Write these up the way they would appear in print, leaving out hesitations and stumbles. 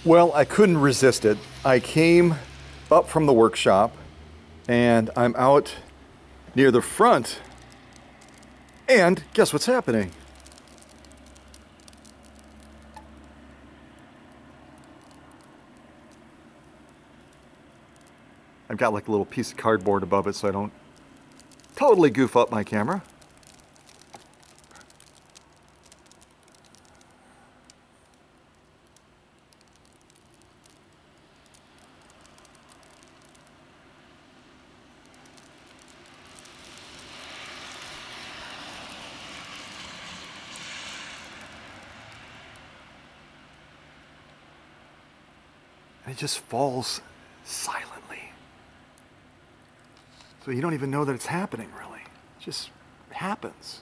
Well, I couldn't resist it. I came up from the workshop and I'm out near the front. And guess what's happening? I've got like a little piece of cardboard above it so I don't totally goof up my camera. And it just falls silently. So you don't even know that it's happening, really. It just happens.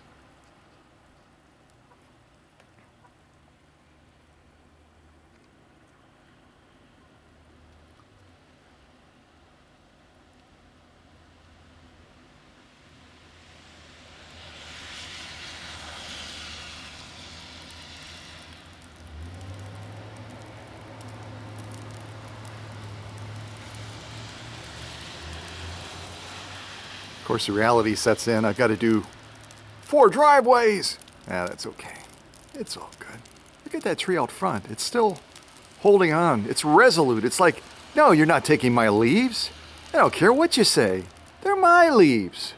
Of course, the reality sets in. I've got to do 4 driveways. Ah, that's okay. It's all good. Look at that tree out front. It's still holding on. It's resolute. It's like, no, you're not taking my leaves. I don't care what you say. They're my leaves.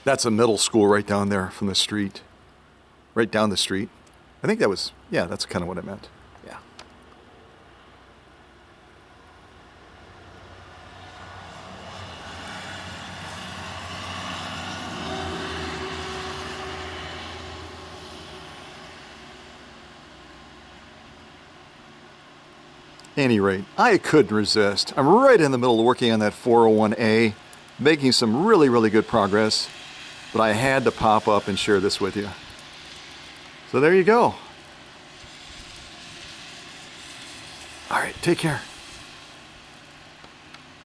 That's a middle school right down there from the street. Right down the street. I think that was, yeah, that's kind of what I meant. Yeah. Any rate, I couldn't resist. I'm right in the middle of working on that 401A, making some really good progress, but I had to pop up and share this with you. So there you go. All right, take care.